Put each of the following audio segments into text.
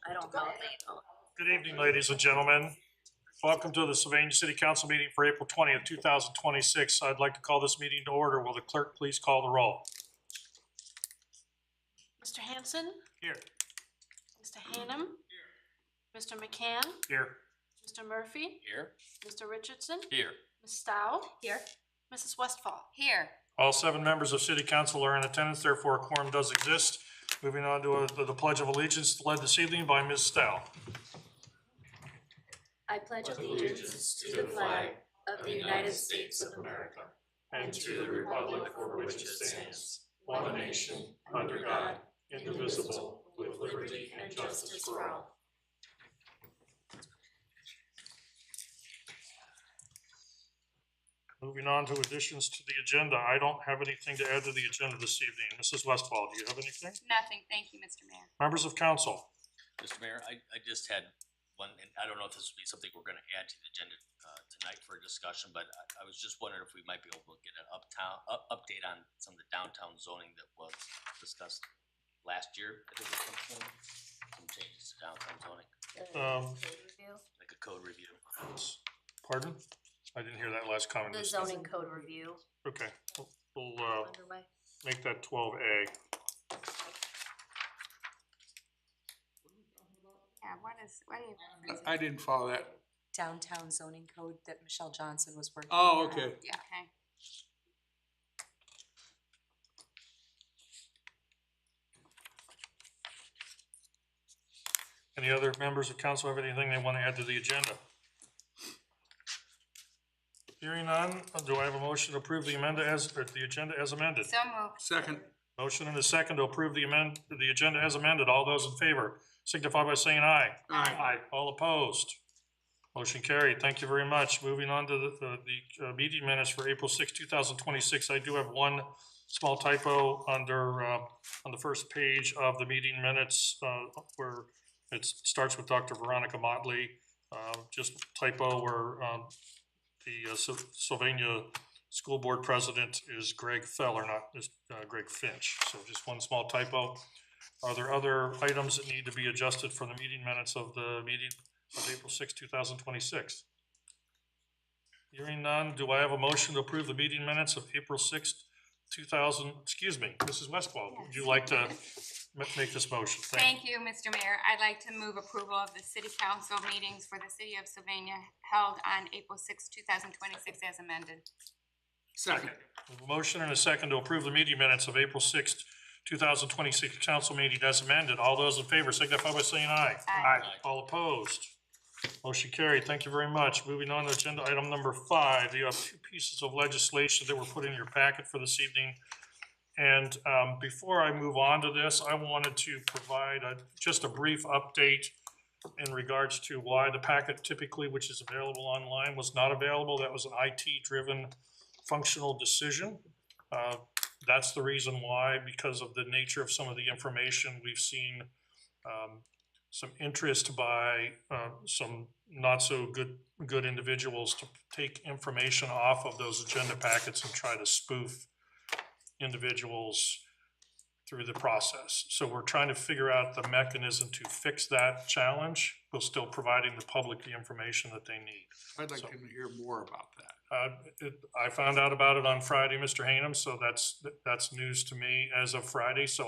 I don't know if they know. Good evening, ladies and gentlemen. Welcome to the Sylvania City Council meeting for April 20th, 2026. I'd like to call this meeting to order. Will the clerk please call the roll? Mr. Hanson? Here. Mr. Hannum? Here. Mr. McCann? Here. Mr. Murphy? Here. Mr. Richardson? Here. Ms. Stowe? Here. Mrs. Westfall? Here. All 7 members of City Council are in attendance, therefore a quorum does exist. Moving on to the Pledge of Allegiance led this evening by Ms. Stowe. I pledge allegiance to the flag of the United States of America and to the republic for which it stands, one nation, under God, indivisible, with liberty and justice for all. Moving on to additions to the agenda. I don't have anything to add to the agenda this evening. Mrs. Westfall, do you have anything? Nothing, thank you, Mr. Mayor. Members of council? Mr. Mayor, I just had one, and I don't know if this would be something we're gonna add to the agenda tonight for a discussion, but I was just wondering if we might be able to get an update on some of the downtown zoning that was discussed last year. I think at some point, some changes to downtown zoning, like a code review. Pardon? I didn't hear that last comment. The zoning code review. Okay, we'll Underway. make that 12A. Yeah, what do you? I didn't follow that. Downtown zoning code that Michelle Johnson was working on. Oh, okay. Yeah, okay. Any other members of council have anything they want to add to the agenda? Hearing none, do I have a motion to approve the agenda as amended? So moved. Second. Motion and a second to approve the agenda as amended. All those in favor signify by saying aye. Aye. All opposed? Motion carried. Thank you very much. Moving on to the meeting minutes for April 6, 2026. I do have one small typo under on the first page of the meeting minutes where it starts with Dr. Veronica Motley. Just typo where the Sylvania School Board President is Greg Feller, not Greg Finch. So just one small typo. Are there other items that need to be adjusted for the meeting minutes of the meeting of April 6, 2026? Hearing none, do I have a motion to approve the meeting minutes of April 6, 2000, excuse me, Mrs. Westfall, would you like to make this motion? Thank you, Mr. Mayor. I'd like to move approval of the city council meetings for the city of Sylvania held on April 6, 2026 as amended. Second. We have a motion and a second to approve the meeting minutes of April 6, 2026 council meeting as amended. All those in favor signify by saying aye. Aye. All opposed? Motion carried. Thank you very much. Moving on to agenda item number 5. You have 2 pieces of legislation that were put in your packet for this evening. And before I move on to this, I wanted to provide just a brief update in regards to why the packet typically, which is available online, was not available. That was an IT-driven functional decision. That's the reason why, because of the nature of some of the information, we've seen some interest by some not so good individuals to take information off of those agenda packets and try to spoof individuals through the process. So we're trying to figure out the mechanism to fix that challenge while still providing the public the information that they need. I'd like to hear more about that. I found out about it on Friday, Mr. Hanum, so that's news to me as of Friday. So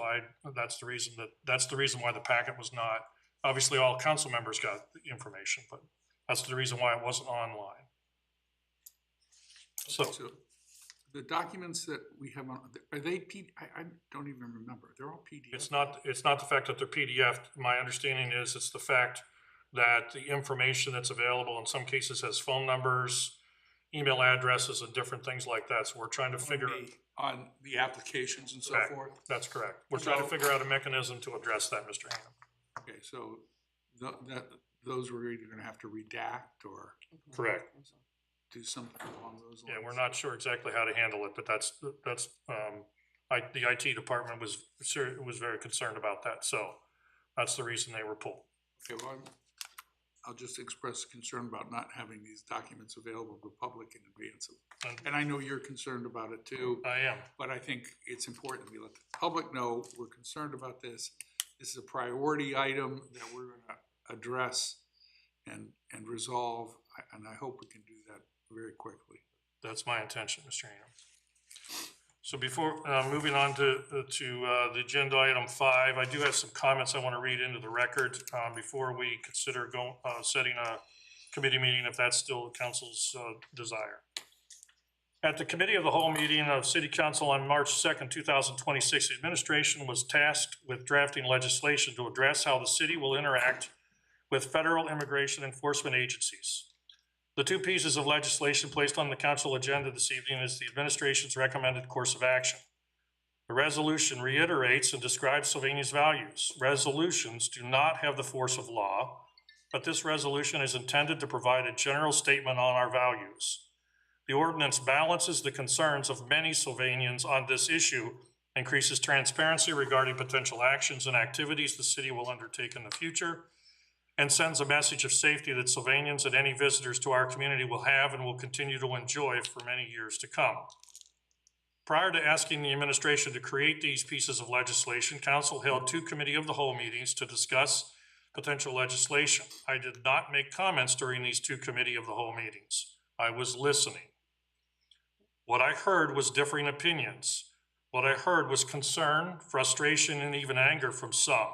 that's the reason why the packet was not. Obviously, all council members got the information, but that's the reason why it wasn't online. So the documents that we have on, are they I don't even remember. They're all PDF. it's not the fact that they're PDF. My understanding is it's the fact that the information that's available in some cases has phone numbers, email addresses, and different things like that. So we're trying to figure on the applications and so correct. forth. That's correct. We're trying to figure out a mechanism to address that, Mr. Hanum. Okay, so those we're either going to have to redact or Correct. do something along those lines. Yeah, we're not sure exactly how to handle it, but that's the IT department was very concerned about that. So that's the reason they were pulled. Okay, well, I'll just express concern about not having these documents available to the public in advance of. And I know you're concerned about it too. I am. But I think it's important we let the public know we're concerned about this. this is a priority item that we're gonna address and resolve, and I hope we can do that very quickly. That's my intention, Mr. Ingham. So before, moving on to the agenda item 5, I do have some comments I want to read into the record, before we consider setting a committee meeting, if that's still the council's, desire. At the committee of the whole meeting of City Council on March 2nd, 2026, the administration was tasked with drafting legislation to address how the city will interact with federal immigration enforcement agencies. The two pieces of legislation placed on the council agenda this evening is the administration's recommended course of action. The resolution reiterates and describes Sylvania's values. Resolutions do not have the force of law, but this resolution is intended to provide a general statement on our values. The ordinance balances the concerns of many Sylvanians on this issue, increases transparency regarding potential actions and activities the city will undertake in the future, and sends a message of safety that Sylvanians and any visitors to our community will have and will continue to enjoy for many years to come. Prior to asking the administration to create these pieces of legislation, council held 2 committee of the whole meetings to discuss potential legislation. I did not make comments during these 2 committee of the whole meetings. I was listening. What I heard was differing opinions. What I heard was concern, frustration, and even anger from some.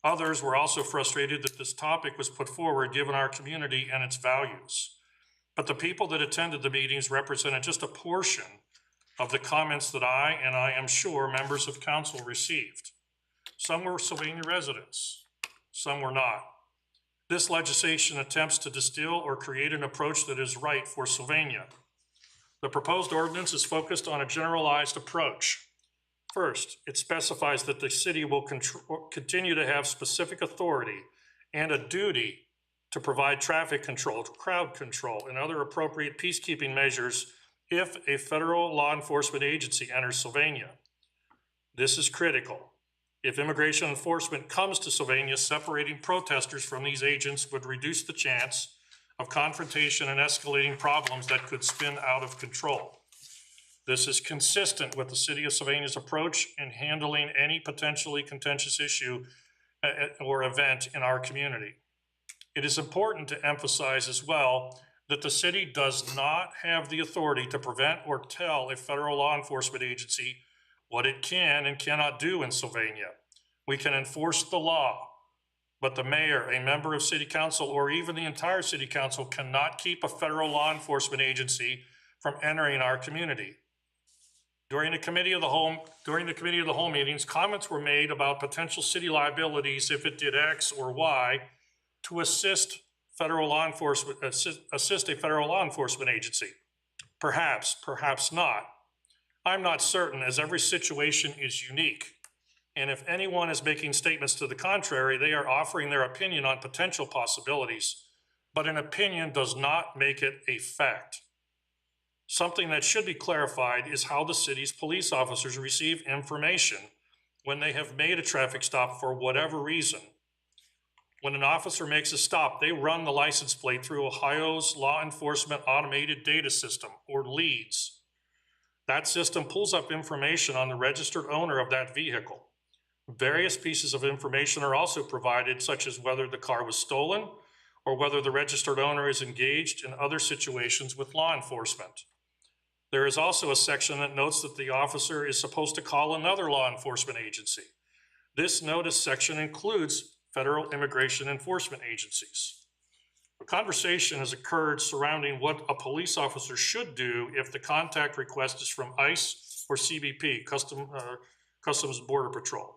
Others were also frustrated that this topic was put forward given our community and its values. But the people that attended the meetings represented just a portion of the comments that I am sure members of council received. Some were Sylvania residents, some were not. This legislation attempts to distill or create an approach that is right for Sylvania. The proposed ordinance is focused on a generalized approach. First, it specifies that the city will continue to have specific authority and a duty to provide traffic control, crowd control, and other appropriate peacekeeping measures if a federal law enforcement agency enters Sylvania. This is critical. If immigration enforcement comes to Sylvania, separating protesters from these agents would reduce the chance of confrontation and escalating problems that could spin out of control. This is consistent with the City of Sylvania's approach in handling any potentially contentious issue or event in our community. It is important to emphasize as well that the city does not have the authority to prevent or tell a federal law enforcement agency what it can and cannot do in Sylvania. We can enforce the law, but the mayor, a member of city council, or even the entire city council cannot keep a federal law enforcement agency from entering our community. During the committee of the whole meetings, comments were made about potential city liabilities if it did X or Y to assist a federal law enforcement agency. Perhaps, perhaps not. I'm not certain, as every situation is unique. And if anyone is making statements to the contrary, they are offering their opinion on potential possibilities, but an opinion does not make it a fact. Something that should be clarified is how the city's police officers receive information when they have made a traffic stop for whatever reason. When an officer makes a stop, they run the license plate through Ohio's Law Enforcement Automated Data System, or LEADS. That system pulls up information on the registered owner of that vehicle. Various pieces of information are also provided, such as whether the car was stolen or whether the registered owner is engaged in other situations with law enforcement. There is also a section that notes that the officer is supposed to call another law enforcement agency. This notice section includes federal immigration enforcement agencies. A conversation has occurred surrounding what a police officer should do if the contact request is from ICE or CBP, Customs Border Patrol.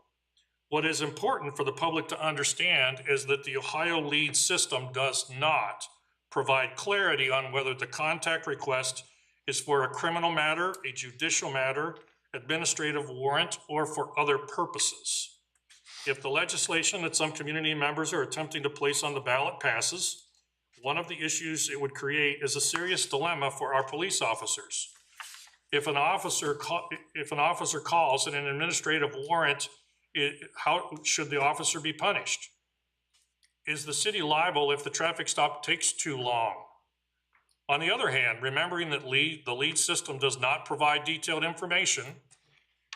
What is important for the public to understand is that the Ohio LEAD system does not provide clarity on whether the contact request is for a criminal matter, a judicial matter, administrative warrant, or for other purposes. If the legislation that some community members are attempting to place on the ballot passes, one of the issues it would create is a serious dilemma for our police officers. If an officer calls in an administrative warrant, how should the officer be punished? Is the city liable if the traffic stop takes too long? On the other hand, remembering that the LEAD system does not provide detailed information,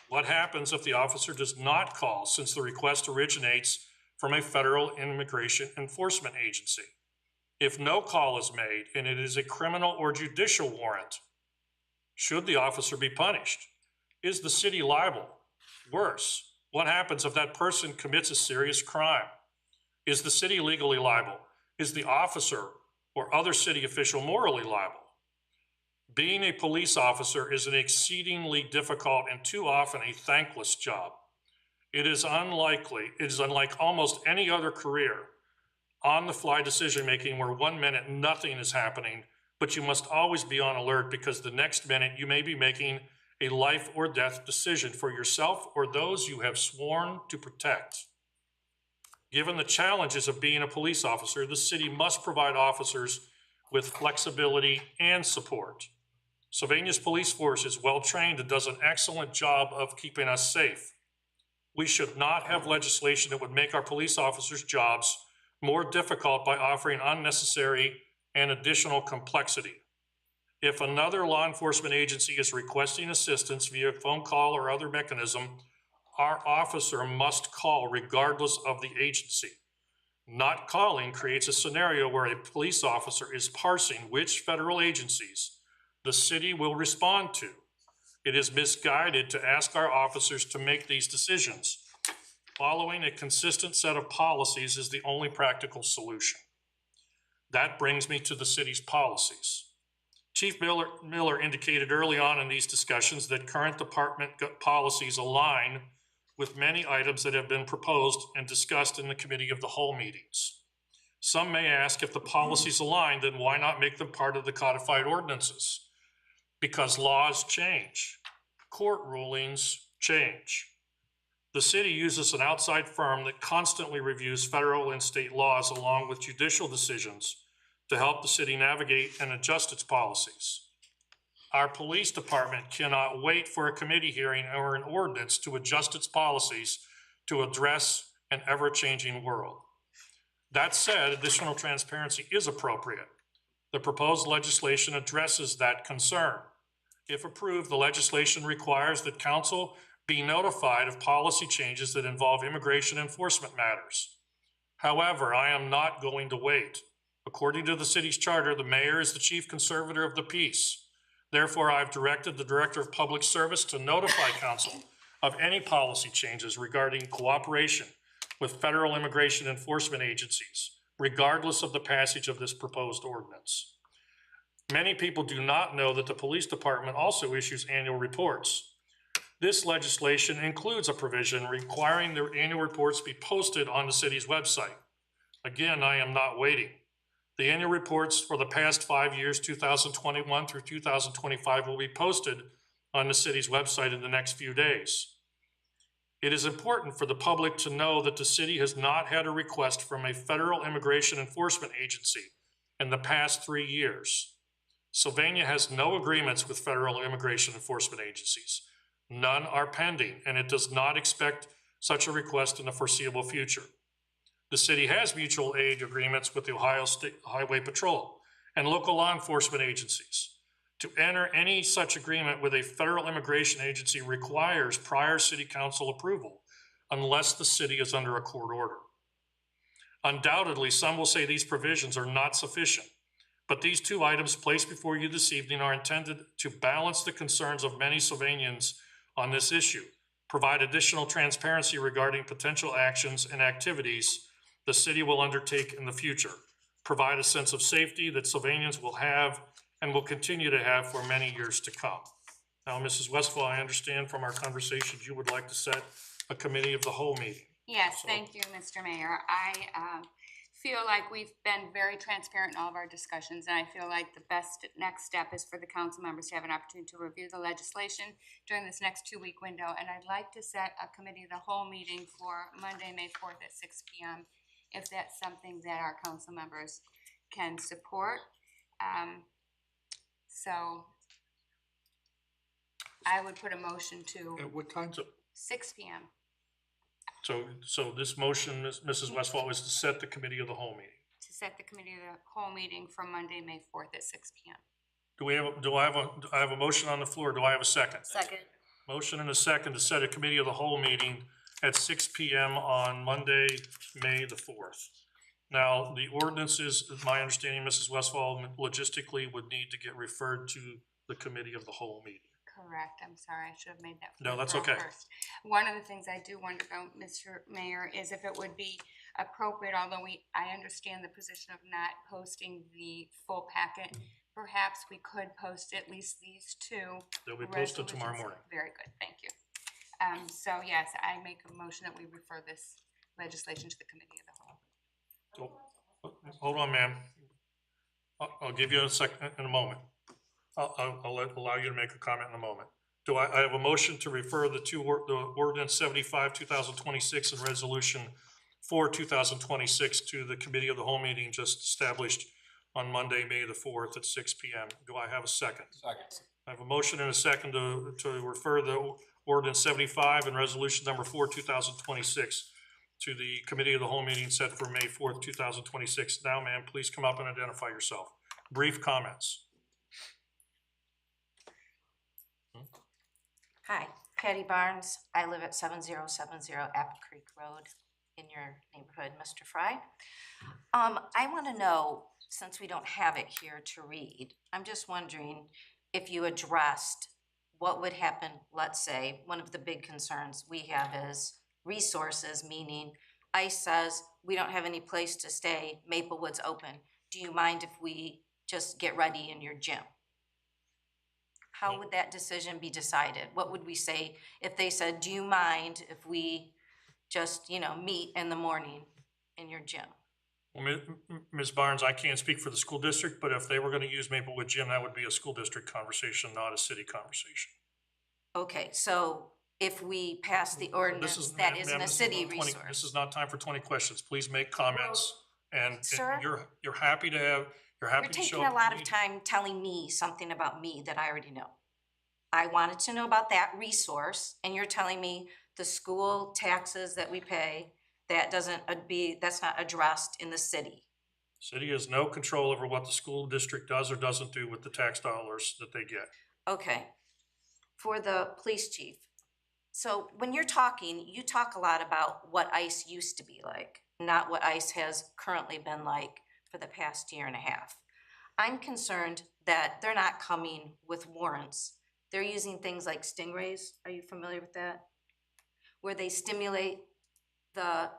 What happens if the officer does not call, since the request originates from a federal immigration enforcement agency? If no call is made and it is a criminal or judicial warrant, should the officer be punished? Is the city liable? Worse, what happens if that person commits a serious crime? Is the city legally liable? Is the officer or other city official morally liable? Being a police officer is an exceedingly difficult and too often a thankless job. It is unlike almost any other career, on-the-fly decision-making where 1 minute nothing is happening, but you must always be on alert because the next minute you may be making a life or death decision for yourself or those you have sworn to protect. Given the challenges of being a police officer, the city must provide officers with flexibility and support. Sylvania's police force is well-trained and does an excellent job of keeping us safe. We should not have legislation that would make our police officers' jobs more difficult by offering unnecessary and additional complexity. If another law enforcement agency is requesting assistance via phone call or other mechanism, our officer must call regardless of the agency. Not calling creates a scenario where a police officer is parsing which federal agencies the city will respond to. It is misguided to ask our officers to make these decisions. Following a consistent set of policies is the only practical solution. That brings me to the city's policies. Chief Miller indicated early on in these discussions that current department policies align with many items that have been proposed and discussed in the committee of the whole meetings. Some may ask, if the policies align, then why not make them part of the codified ordinances? Because laws change, court rulings change. The city uses an outside firm that constantly reviews federal and state laws along with judicial decisions to help the city navigate and adjust its policies. Our police department cannot wait for a committee hearing or an ordinance to adjust its policies to address an ever-changing world. That said, additional transparency is appropriate. The proposed legislation addresses that concern. If approved, the legislation requires that council be notified of policy changes that involve immigration enforcement matters. However, I am not going to wait. According to the city's charter, the mayor is the chief conservator of the peace. Therefore, I've directed the Director of Public Service to notify council of any policy changes regarding cooperation with federal immigration enforcement agencies, regardless of the passage of this proposed ordinance. Many people do not know that the police department also issues annual reports. This legislation includes a provision requiring their annual reports be posted on the city's website. Again, I am not waiting. The annual reports for the past 5 years, 2021 through 2025, will be posted on the city's website in the next few days. It is important for the public to know that the city has not had a request from a federal immigration enforcement agency in the past 3 years. Sylvania has no agreements with federal immigration enforcement agencies. None are pending, and it does not expect such a request in the foreseeable future. The city has mutual aid agreements with the Ohio State Highway Patrol and local law enforcement agencies. To enter any such agreement with a federal immigration agency requires prior city council approval, unless the city is under a court order. Undoubtedly, some will say these provisions are not sufficient, but these two items placed before you this evening are intended to balance the concerns of many Sylvanians on this issue, provide additional transparency regarding potential actions and activities the city will undertake in the future, provide a sense of safety that Sylvanians will have and will continue to have for many years to come. Now, Mrs. Westphal, I understand from our conversations you would like to set a committee of the whole meeting. Yes, thank you, Mr. Mayor. I feel like we've been very transparent in all of our discussions, and I feel like the best next step is for the council members to have an opportunity to review the legislation during this next 2-week window. And I'd like to set a committee of the whole meeting for Monday, May 4th at 6 p.m. if that's something that our council members can support. So I would put a motion to At what time? 6 p.m. So this motion, Mrs. Westphal, is to set the committee of the whole meeting. to set the committee of the whole meeting for Monday, May 4th at 6 p.m. Do I have a motion on the floor? Do I have a second? Second. Motion and a second to set a committee of the whole meeting at 6 PM on Monday, May the 4th. Now, the ordinances, my understanding, Mrs. Westfall, logistically would need to get referred to the committee of the whole meeting. Correct, I'm sorry, I should have made that. No, that's referral okay. first. One of the things I do wonder though, Mr. Mayor, is if it would be appropriate, although I understand the position of not posting the full packet, perhaps we could post at least these two. They'll be posted tomorrow resolutions. morning. Very good, thank you. So yes, I make a motion that we refer this legislation to the committee of the whole. Hold on, ma'am. I'll give you a second in a moment. I'll allow you to make a comment in a moment. I have a motion to refer the ordinance 75, 2026 and resolution 4, 2026 to the committee of the whole meeting just established on Monday, May the 4th at 6 PM. Do I have a second? Second. I have a motion and a second to refer the ordinance 75 and resolution number 4, 2026 to the committee of the whole meeting set for May 4th, 2026. Now, ma'am, please come up and identify yourself. Brief comments. Hi, Patty Barnes. I live at 7070 Apple Creek Road in your neighborhood, Mr. Fry. I want to know, since we don't have it here to read, I'm just wondering if you addressed what would happen, let's say, one of the big concerns we have is resources, meaning ICE says we don't have any place to stay, Maplewood's open. Do you mind if we just get ready in your gym? How would that decision be decided? What would we say if they said, do you mind if we just, meet in the morning in your gym? Well, Ms. Barnes, I can't speak for the school district, but if they were gonna use Maplewood Gym, that would be a school district conversation, not a city conversation. Okay, so if we pass the ordinance, that ma'am, isn't a this is city not 20 resource. This is not time for 20 questions. Please make comments. And Sir? you're happy to have, you're happy You're to show taking up a at lot the of meeting. time telling me something about me that I already know. I wanted to know about that resource, and you're telling me the school taxes that we pay, that's not addressed in the city. City has no control over what the school district does or doesn't do with the tax dollars that they get. Okay, for the police chief. So when you're talking, you talk a lot about what ICE used to be like, not what ICE has currently been like for the past year and a half. I'm concerned that they're not coming with warrants. They're using things like stingrays. Are you familiar with that? Where they stimulate the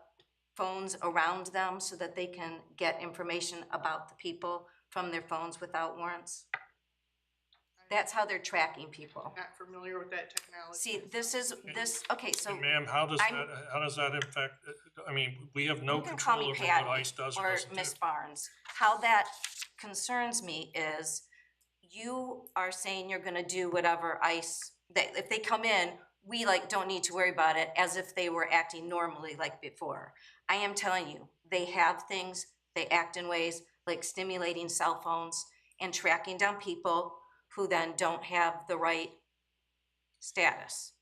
phones around them so that they can get information about the people from their phones without warrants. That's how they're tracking people. Not familiar with that technology. See, okay, so And ma'am, how does I'm- that affect, I mean, we have no you can call control me over what Patty ICE does or or doesn't do. Miss Barnes. How that concerns me is you are saying you're gonna do whatever ICE, that if they come in, we don't need to worry about it as if they were acting normally like before. I am telling you, they have things, they act in ways like stimulating cell phones and tracking down people who then don't have the right status.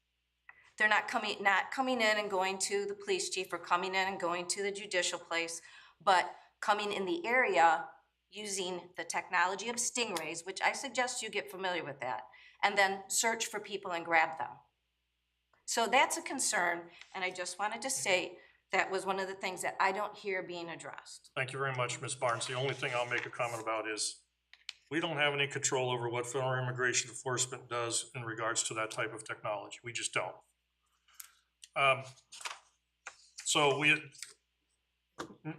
They're not coming in and going to the police chief or coming in and going to the judicial place, but coming in the area using the technology of stingrays, which I suggest you get familiar with that, and then search for people and grab them. So that's a concern, and I just wanted to say that was one of the things that I don't hear being addressed. Thank you very much, Ms. Barnes. The only thing I'll make a comment about is we don't have any control over what federal immigration enforcement does in regards to that type of technology. We just don't. So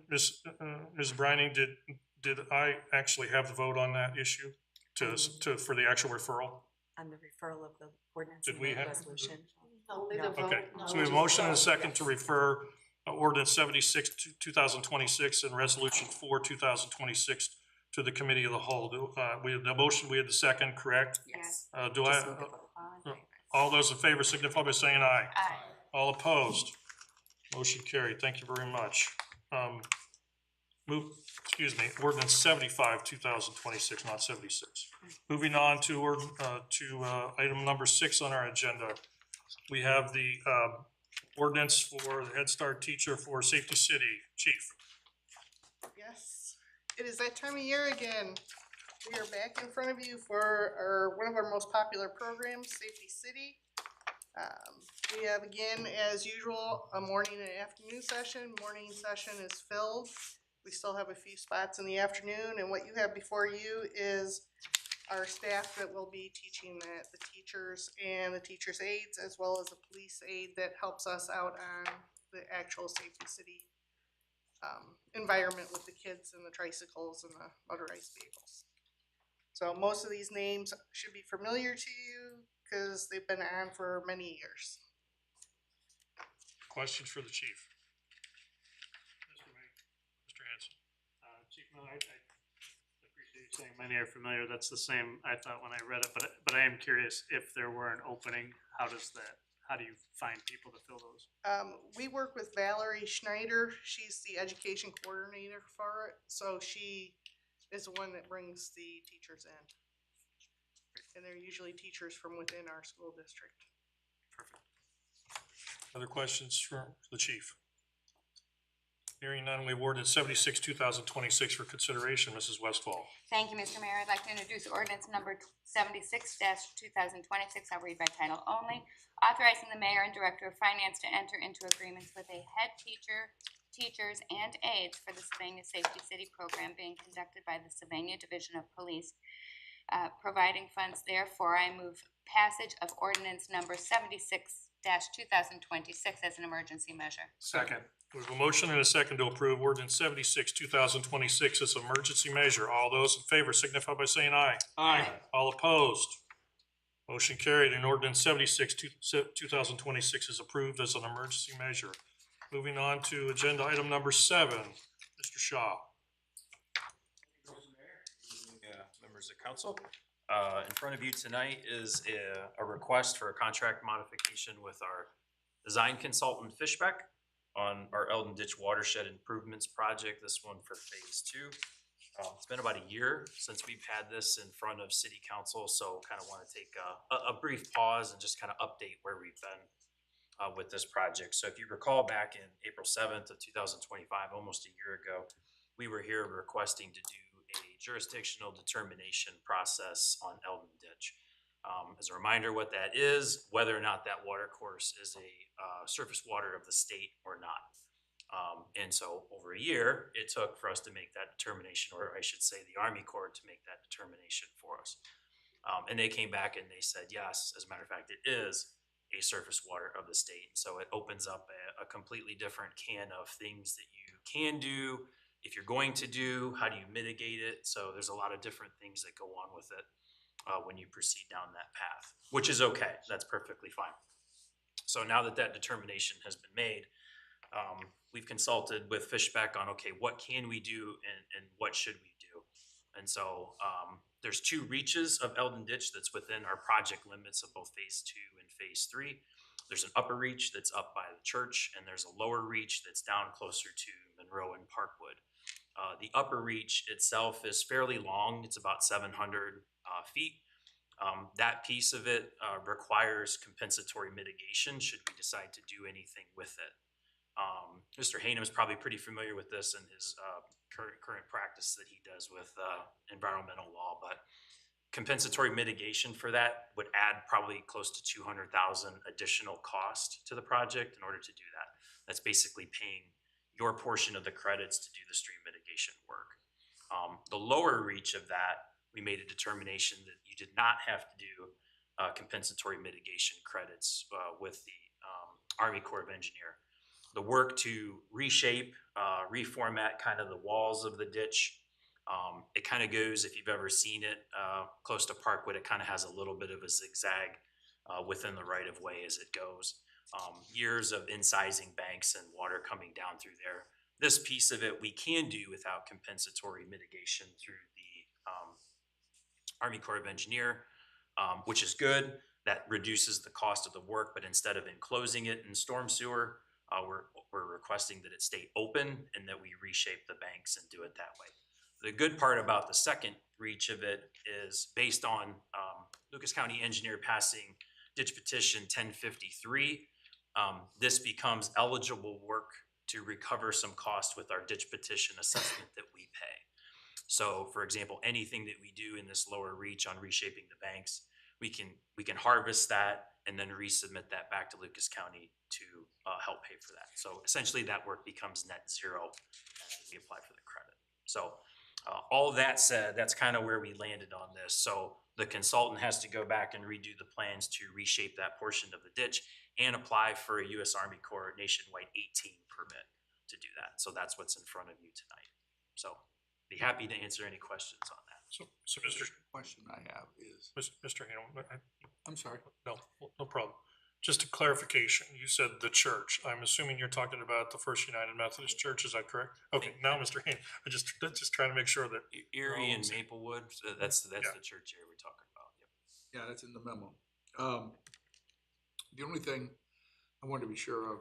Ms. Brining, did I actually have the vote on that issue for the actual referral? On the referral of the ordinance Did and we the have- resolution. Only No. the vote. Okay, no. so we have a motion and a second to refer ordinance 76, 2026 and resolution 4, 2026 to the committee of the whole. We had the motion, we had the second, correct? Yes. Do Just need to vote. all those in favor signify by saying aye. Aye. All opposed? Motion carried. Thank you very much. Ordinance 75, 2026, not 76. Moving on to item number 6 on our agenda. We have the ordinance for the Head Start teacher for Safety City. Chief. Yes, it is that time of year again. We are back in front of you for one of our most popular programs, Safety City. We have again, as usual, a morning and afternoon session. Morning session is filled. We still have a few spots in the afternoon, and what you have before you is our staff that will be teaching that, the teachers and the teachers' aides, as well as a police aide that helps us out on the actual Safety City environment with the kids and the tricycles and the motorized vehicles. So most of these names should be familiar to you because they've been on for many years. Questions for the chief? Mr. Hanson? Chief Miller, I appreciate you saying many are familiar. That's the same I thought when I read it, but I am curious if there were an opening, how do you find people to fill those? We work with Valerie Schneider. She's the education coordinator for it. So she is the one that brings the teachers in. And they're usually teachers from within our school district. Perfect. Other questions from the chief? Hearing none, we awarded 76, 2026 for consideration. Mrs. Westfall. Thank you, Mr. Mayor. I'd like to introduce ordinance number 76-2026. I'll read by title only. Authorizing the mayor and director of finance to enter into agreements with a head teacher, teachers, and aides for the Sylvania Safety City program being conducted by the Sylvania Division of Police. Providing funds, therefore, I move passage of ordinance number 76-2026 as an emergency measure. Second. We have a motion and a second to approve ordinance 76, 2026 as an emergency measure. All those in favor signify by saying aye. Aye. All opposed? Motion carried, and ordinance 76, 2026 is approved as an emergency measure. Moving on to agenda item number 7. Mr. Shaw. Members of council, in front of you tonight is a request for a contract modification with our design consultant Fishbeck on our Eldon Ditch Watershed Improvements Project, this one for phase 2. It's been about a year since we've had this in front of city council, so kind of want to take a brief pause and just kind of update where we've been with this project. So if you recall, back in April 7th of 2025, almost a year ago, we were here requesting to do a jurisdictional determination process on Eldon Ditch. As a reminder, what that is, whether or not that water course is a surface water of the state or not. And so over a year, it took for us to make that determination, or I should say the Army Corps to make that determination for us. And they came back and they said, yes, as a matter of fact, it is a surface water of the state. So it opens up a completely different can of things that you can do. If you're going to do, how do you mitigate it? So there's a lot of different things that go on with it when you proceed down that path, which is okay. That's perfectly fine. So now that that determination has been made, we've consulted with Fishbeck on, okay, what can we do and what should we do? And so there's 2 reaches of Eldon Ditch that's within our project limits of both phase 2 and phase 3. There's an upper reach that's up by the church, and there's a lower reach that's down closer to Monroe and Parkwood. The upper reach itself is fairly long. It's about 700 feet. That piece of it requires compensatory mitigation should we decide to do anything with it. Mr. Hainham is probably pretty familiar with this in his current practice that he does with environmental law, but compensatory mitigation for that would add probably close to $200,000 additional cost to the project in order to do that. That's basically paying your portion of the credits to do the stream mitigation work. The lower reach of that, we made a determination that you did not have to do compensatory mitigation credits with the Army Corps of Engineer. The work to reshape, reformat kind of the walls of the ditch, it kind of goes, if you've ever seen it close to Parkwood, it kind of has a little bit of a zigzag within the right of way as it goes. Years of incising banks and water coming down through there. This piece of it we can do without compensatory mitigation through the Army Corps of Engineer, which is good. That reduces the cost of the work, but instead of enclosing it in storm sewer, we're requesting that it stay open and that we reshape the banks and do it that way. The good part about the second reach of it is based on Lucas County Engineer passing ditch petition 1053. This becomes eligible work to recover some cost with our ditch petition assessment that we pay. So for example, anything that we do in this lower reach on reshaping the banks, we can harvest that and then resubmit that back to Lucas County to help pay for that. So essentially that work becomes net zero as we apply for the credit. So all that said, that's kind of where we landed on this. So the consultant has to go back and redo the plans to reshape that portion of the ditch and apply for a U.S. Army Corps nationwide 18 permit to do that. So that's what's in front of you tonight. So be happy to answer any questions on that. So Mr. Question I have is, Mr. Hamel, I'm sorry, no problem. Just a clarification, you said the church. I'm assuming you're talking about the First United Methodist Church, is that correct? Okay, now, Mr. Hamel, I just trying to make sure that. Erie and Maplewood, that's the church area we're talking about. Yep. yeah, that's in the memo. The only thing I wanted to be sure of,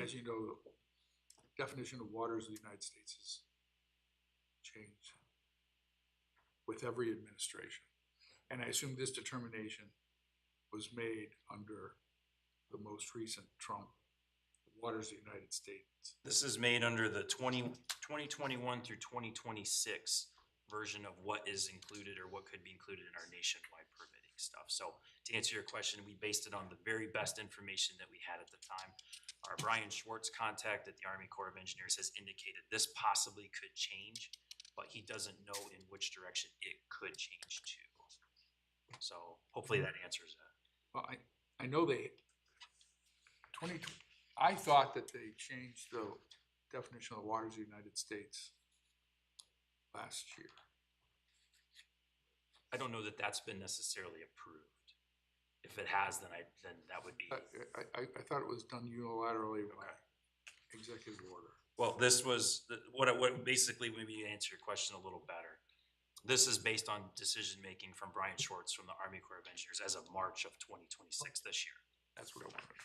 as you know, the definition of waters of the United States has changed with every administration. And I assume this determination was made under the most recent Trump waters of the United States. This is made under the 2021 through 2026 version of what is included or what could be included in our nationwide permitting stuff. So to answer your question, we based it on the very best information that we had at the time. Our Brian Schwartz contact at the Army Corps of Engineers has indicated this possibly could change, but he doesn't know in which direction it could change to. So hopefully that answers that. Well, I know I thought that they changed the definition of the waters of the United States last year. I don't know that that's been necessarily approved. If it has, then that would be. I thought it was done unilaterally by executive order. Well, this was what basically maybe answer your question a little better. This is based on decision-making from Brian Schwartz from the Army Corps of Engineers as of March of 2026 this year. That's what I wanted.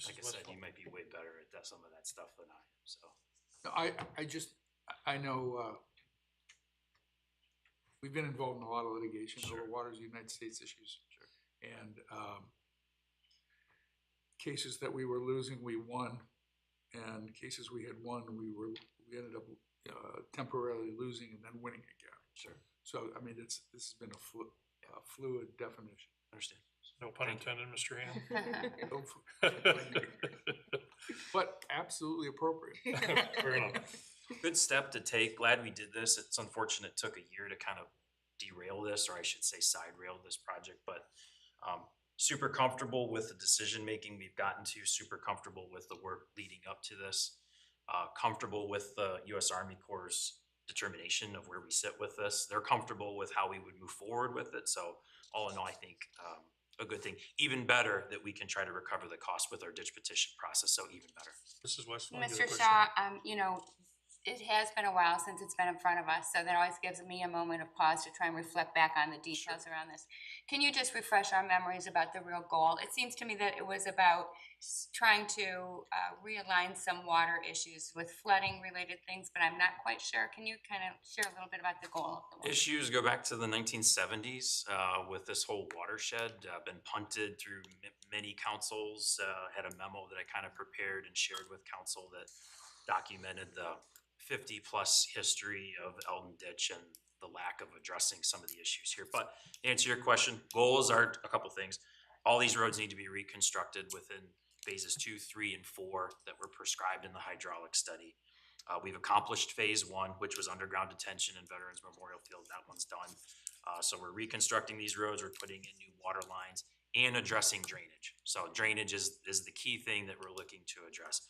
Like I said, you might be way better at some of that stuff than I am, so. No, I know, we've been involved in a lot of litigation over waters of the United States issues. Sure. And, cases that we were losing, we won, and cases we had won, we ended up, temporarily losing and then winning again. Sure. So, I mean, this has been a fluid definition. Understand. No pun intended, Mr. Hamel. But absolutely appropriate. Fair enough. Good step to take. Glad we did this. It's unfortunate it took a year to kind of derail this, or I should say side rail this project, but super comfortable with the decision making we've gotten to, super comfortable with the work leading up to this, comfortable with the U.S. Army Corps' determination of where we sit with this. They're comfortable with how we would move forward with it. So all in all, I think a good thing. Even better that we can try to recover the cost with our ditch petition process. So even better. Mrs. Westphal. Mr. Shaw, it has been a while since it's been in front of us, so that always gives me a moment of pause to try and reflect back on the details around this. Can you just refresh our memories about the real goal? It seems to me that it was about trying to realign some water issues with flooding related things, but I'm not quite sure. Can you kind of share a little bit about the goal of the work? Issues go back to the 1970s with this whole watershed. Been punted through many councils. Had a memo that I kind of prepared and shared with council that documented the 50-plus history of Eldon Ditch and the lack of addressing some of the issues here. But to answer your question, goals are a couple things. All these roads need to be reconstructed within phases 2, 3, and 4 that were prescribed in the hydraulic study. We've accomplished phase 1, which was underground detention and Veterans Memorial Field. That one's done. So we're reconstructing these roads. We're putting in new water lines and addressing drainage. So drainage is the key thing that we're looking to address.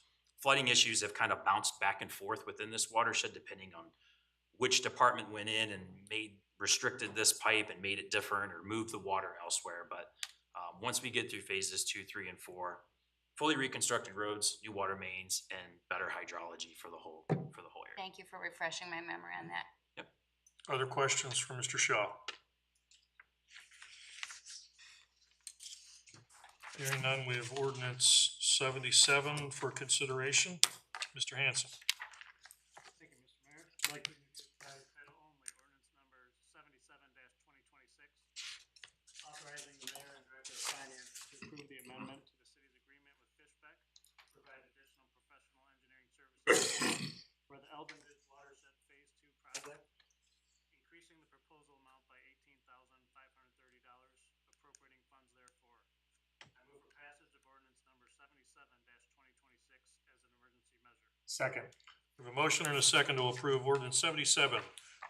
Flooding issues have kind of bounced back and forth within this watershed depending on which department went in and restricted this pipe and made it different or moved the water elsewhere. But once we get through phases 2, 3, and 4, fully reconstructed roads, new water mains, and better hydrology for the whole area. Thank you for refreshing my memory on that. Yep. Other questions for Mr. Shaw? Hearing none, we have ordinance 77 for consideration. Mr. Hanson. Thank you, Mr. Mayor. I'd like to introduce by title only, ordinance number 77-2026, authorizing the mayor and director of finance to approve the amendment to the city's agreement with Fishbeck, provide additional professional engineering services for the Eldon Ditch Watershed Phase 2 project, increasing the proposal amount by $18,000 as an emergency measure. Second. We have a motion and a second to approve ordinance 77,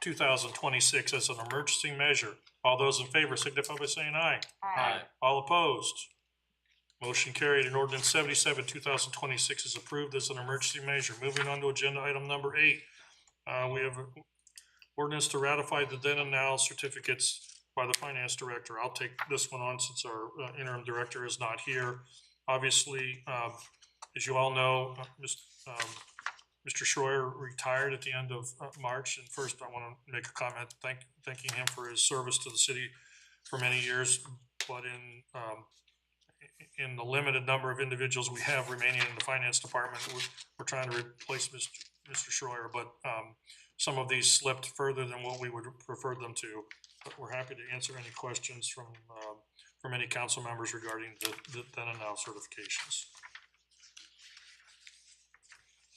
2026 as an emergency measure. All those in favor signify by saying aye. Aye. All opposed? Motion carried and ordinance 77, 2026 is approved as an emergency measure. Moving on to agenda item number 8. We have ordinance to ratify the then and now certificates by the finance director. I'll take this one on since our interim director is not here. Obviously, as you all know, Mr. Schroyer retired at the end of March, and first I want to make a comment thanking him for his service to the city for many years, but in the limited number of individuals we have remaining in the finance department, we're trying to replace Mr. Schroyer, but some of these slipped further than what we would prefer them to. But we're happy to answer any questions from any council members regarding the then and now certifications.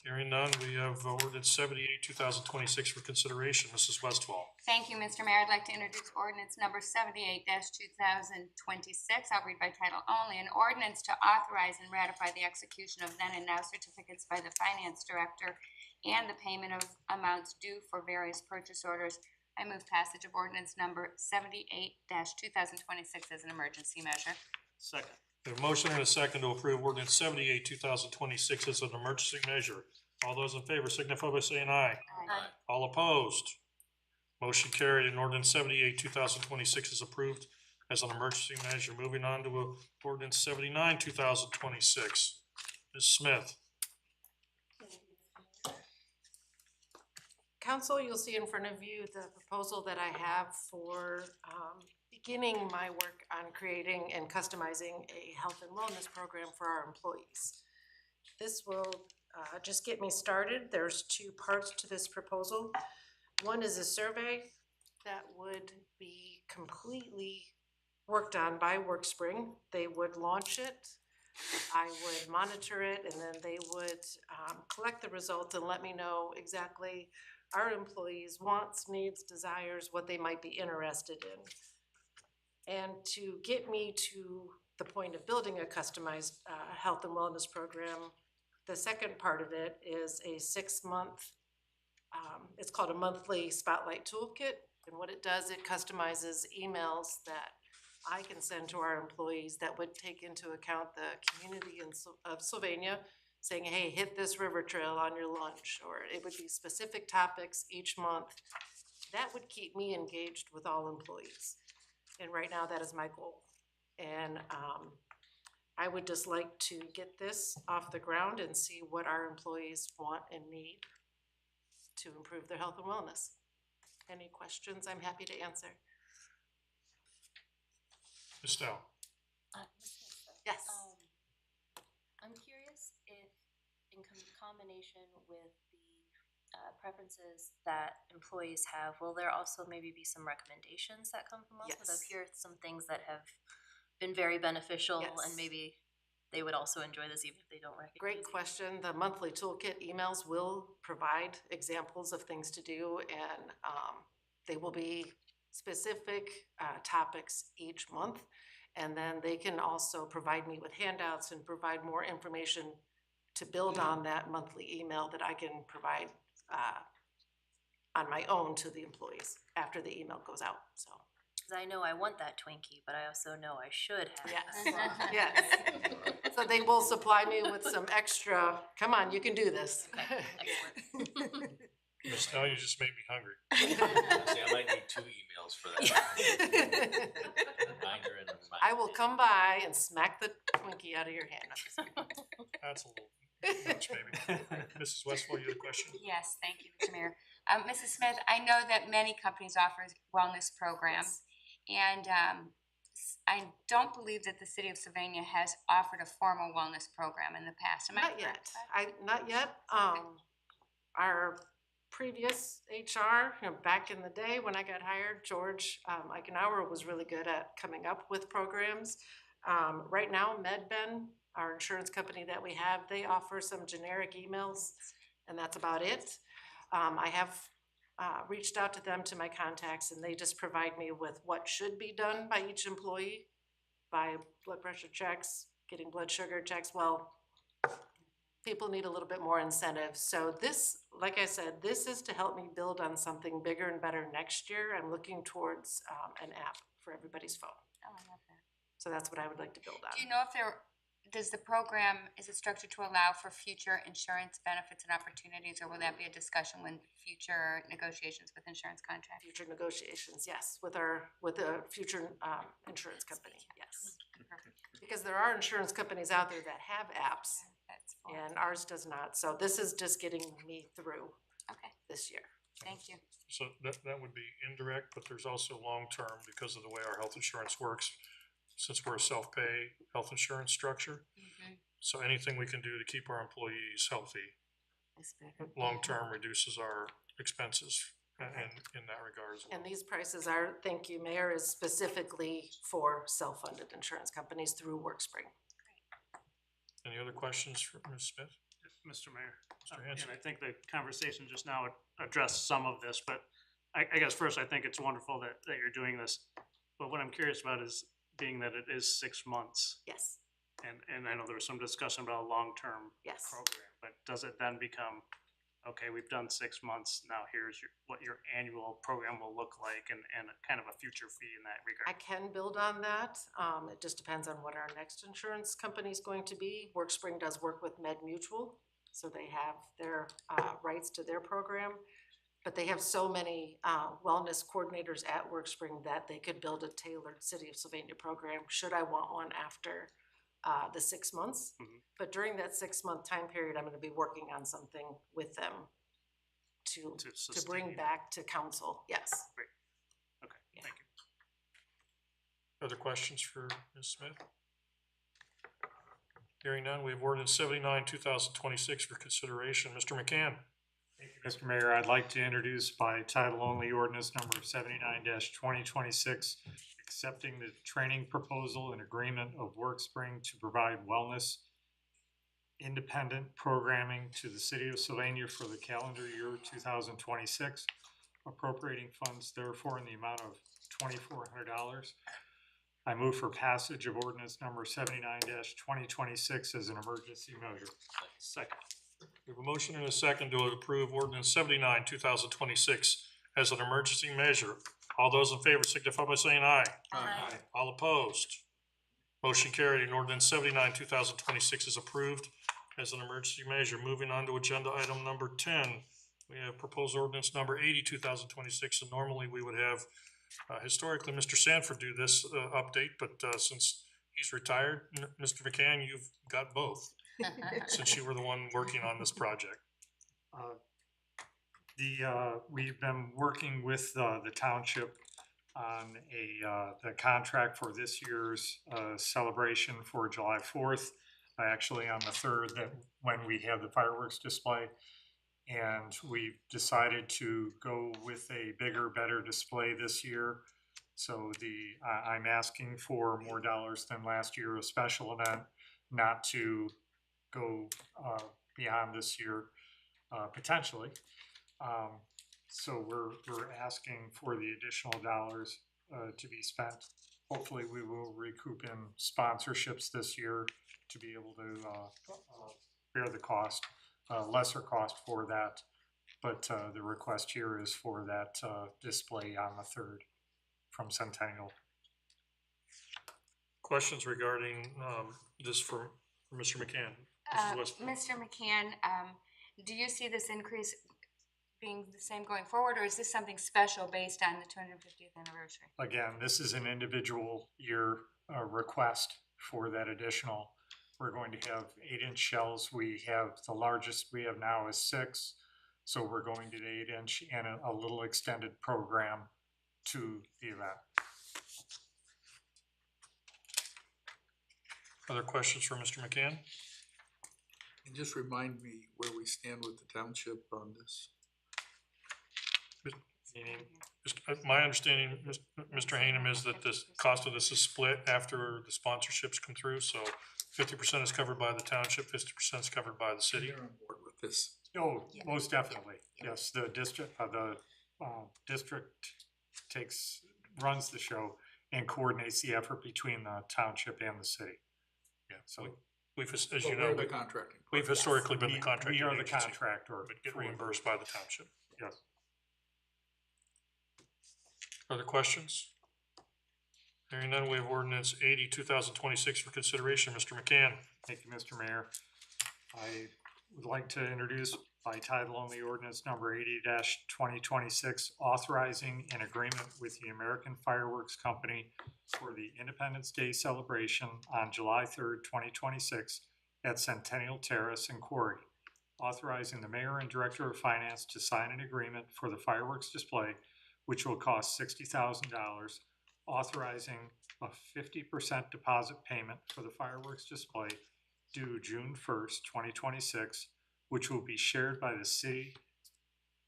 Hearing none, we have ordinance 78, 2026 for consideration. Mrs. Westfall. Thank you, Mr. Mayor. I'd like to introduce ordinance number 78-2026. I'll read by title only. An ordinance to authorize and ratify the execution of then and now certificates by the finance director and the payment of amounts due for various purchase orders. I move passage of ordinance number 78-2026 as an emergency measure. Second. We have a motion and a second to approve ordinance 78, 2026 as an emergency measure. All those in favor signify by saying aye. Aye. All opposed? Motion carried and ordinance 78, 2026 is approved as an emergency measure. Moving on to ordinance 79, 2026. Ms. Smith. Council, you'll see in front of you the proposal that I have for beginning my work on creating and customizing a health and wellness program for our employees. This will just get me started. There's two parts to this proposal. One is a survey that would be completely worked on by WorkSpring. They would launch it, I would monitor it, and then they would collect the results and let me know exactly our employees' wants, needs, desires, what they might be interested in. And to get me to the point of building a customized health and wellness program, the second part of it is a 6-month, it's called a monthly spotlight toolkit. And what it does, it customizes emails that I can send to our employees that would take into account the community of Sylvania, saying, hey, hit this river trail on your lunch, or it would be specific topics each month. That would keep me engaged with all employees. And right now that is my goal. And I would just like to get this off the ground and see what our employees want and need to improve their health and wellness. Any questions, I'm happy to answer. Ms. Stowe. Yes. I'm curious if, in combination with the preferences that employees have, will there also maybe be some recommendations that come from us? Yes. Because here are some things that have been very beneficial, Yes. and maybe they would also enjoy this even if they don't recognize Great it. question. The monthly toolkit emails will provide examples of things to do, and they will be specific topics each month. And then they can also provide me with handouts and provide more information to build on that monthly email that I can provide on my own to the employees after the email goes out, so. Because I know I want that Twinkie, but I also know I should have. Yes, yes. So they will supply me with some extra, come on, you can do this. Excellent. Ms. Stowe, you just made me hungry. See, I might need 2 emails for that. Reminder and reminder. I will come by and smack the Twinkie out of your hand. That's a little much, maybe. Mrs. Westfall, you had a question? Yes, thank you, Mr. Mayor. Mrs. Smith, I know that many companies offer wellness programs, and I don't believe that the city of Sylvania has offered a formal wellness program in the past. Am I Not correct? yet. Not yet. Our previous HR, back in the day when I got hired, George Eichenauer was really good at coming up with programs. Right now, MedBen, our insurance company that we have, they offer some generic emails, and that's about it. I have reached out to them, to my contacts, and they just provide me with what should be done by each employee, by blood pressure checks, getting blood sugar checks. Well, people need a little bit more incentive. So this, like I said, this is to help me build on something bigger and better next year. I'm looking towards an app for everybody's phone. Oh, I love that. So that's what I would like to build on. Do you know if does the program, is it structured to allow for future insurance benefits and opportunities, or will that be a discussion when future negotiations with insurance contracts? Future negotiations, yes, with a future insurance company, yes. Because there are insurance companies out there that have apps That's fine. and ours does not. So this is just getting me through Okay, this year. thank you. So that would be indirect, but there's also long-term because of the way our health insurance works, since we're a self-pay health insurance structure. Mhm. So anything we can do to keep our employees healthy, long-term reduces our expenses in that regard as well. And these prices are, thank you, Mayor, is specifically for self-funded insurance companies through WorkSpring. Any other questions for Ms. Smith? Mr. Mayor. Mr. Hanson. And I think the conversation just now addressed some of this, but I guess first, I think it's wonderful that you're doing this. But what I'm curious about is, being that it is 6 months, Yes, and I know there was some discussion about a long-term yes. program, but does it then become, okay, we've done 6 months, now here's what your annual program will look like, and kind of a future fee in that regard? I can build on that. It just depends on what our next insurance company is going to be. WorkSpring does work with Med Mutual, so they have their rights to their program. But they have so many wellness coordinators at WorkSpring that they could build a tailored City of Sylvania program, should I want one after the 6 months. Mhm. But during that 6-month time period, I'm gonna be working on something with them to bring sustain. back to council, yes. Okay, Yeah. thank you. Other questions for Ms. Smith? Hearing none, we have ordinance 79, 2026 for consideration. Mr. McCann. Mr. Mayor, I'd like to introduce by title only ordinance number 79-2026, accepting the training proposal and agreement of WorkSpring to provide wellness independent programming to the City of Sylvania for the calendar year 2026, appropriating funds therefore in the amount of $2,400. I move for passage of ordinance number 79-2026 as an emergency measure. Second. We have a motion and a second to approve ordinance 79, 2026 as an emergency measure. All those in favor signify by saying aye. Aye. All opposed? Motion carried and ordinance 79, 2026 is approved as an emergency measure. Moving on to agenda item number 10. We have proposed ordinance number 80, 2026, and normally we would have historically Mr. Sanford do this update, but since he's retired, Mr. McCann, you've got both, since you were the one working on this project. We've been working with the township on the contract for this year's celebration for July 4th, actually on the 3rd, that when we have the fireworks display. And we've decided to go with a bigger, better display this year. So I'm asking for more dollars than last year, a special event, not to go beyond this year, potentially. So we're asking for the additional dollars to be spent. Hopefully we will recoup in sponsorships this year to be able to bear the cost, lesser cost for that. But the request here is for that display on the 3rd from Centennial. Questions regarding this for Mr. McCann? Mrs. Westphal. Mr. McCann, do you see this increase being the same going forward, or is this something special based on the 250th anniversary? Again, this is an individual year request for that additional. We're going to have 8-inch shells. We have the largest we have now is 6. So we're going to the 8-inch and a little extended program to the event. Other questions for Mr. McCann? And just remind me where we stand with the township on this. My understanding, Mr. Hanem, is that this cost of this is split after the sponsorships come through, so 50% is covered by the township, 50% is covered by the city. They're on board with this. Oh, most definitely. Yes, the district runs the show and coordinates the effort between the township and the city. Yeah, so We've, as Well, you know, we're the contracting. we've party. historically been the We contracting are the agency, contractor. but get for- reimbursed by the township. Yes. Other questions? Hearing none, we have ordinance 80, 2026 for consideration. Mr. McCann. Thank you, Mr. Mayor. I would like to introduce by title only ordinance number 80-2026, authorizing an agreement with the American Fireworks Company for the Independence Day celebration on July 3rd, 2026 at Centennial Terrace in Quarry. Authorizing the mayor and director of finance to sign an agreement for the fireworks display, which will cost $60,000. Authorizing a 50% deposit payment for the fireworks display due June 1st, 2026, which will be shared by the city,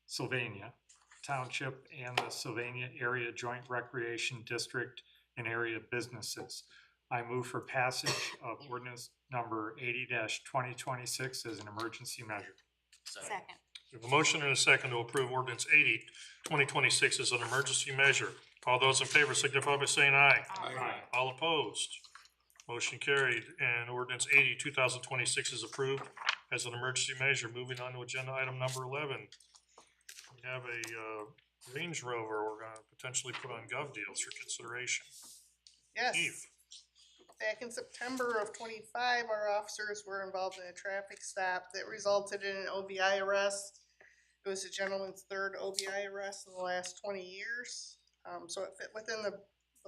Sylvania Township, and the Sylvania Area Joint Recreation District and area businesses. I move for passage of ordinance number 80-2026 as an emergency measure. Second. We have a motion and a second to approve ordinance 80, 2026 as an emergency measure. All those in favor signify by saying aye. Aye. All opposed? Motion carried, and ordinance 80, 2026 is approved as an emergency measure. Moving on to agenda item number 11. We have a Range Rover we're gonna potentially put on gov deals for consideration. Yes. Chief. Back in September of '25, our officers were involved in a traffic stop that resulted in an OBI arrest. It was a gentleman's third OBI arrest in the last 20 years. So it fit within the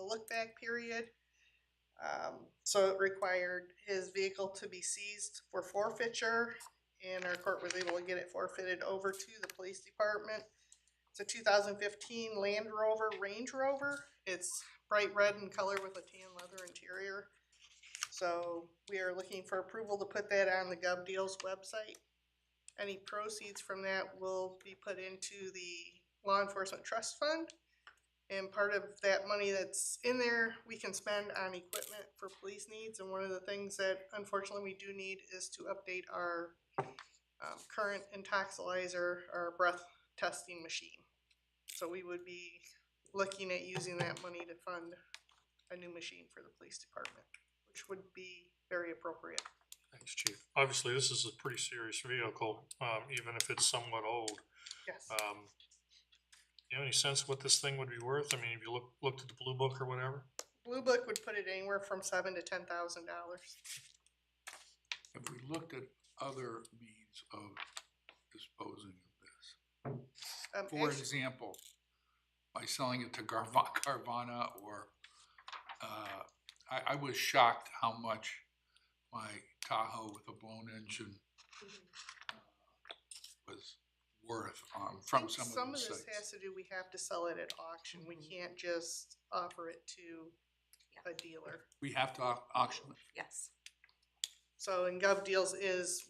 look-back period. So it required his vehicle to be seized for forfeiture, and our court was able to get it forfeited over to the police department. It's a 2015 Land Rover Range Rover. It's bright red in color with a tan leather interior. So we are looking for approval to put that on the GovDeals website. Any proceeds from that will be put into the Law Enforcement Trust Fund. And part of that money that's in there, we can spend on equipment for police needs. And one of the things that unfortunately we do need is to update our current intoxilizer, our breath testing machine. So we would be looking at using that money to fund a new machine for the police department, which would be very appropriate. Thanks, Chief. Obviously, this is a pretty serious vehicle, even if it's somewhat old. Yes. You have any sense what this thing would be worth? I mean, if you looked at the Blue Book or whatever? Blue Book would put it anywhere from $7,000 to $10,000. Have we looked at other means of disposing of this? For example, by selling it to Carvana, or I was shocked how much my Tahoe with a blown engine was worth from some of Some of the this sites. has to do, we have to sell it at auction. We can't just offer it to a dealer. We have to auction it. Yes. So, and GovDeals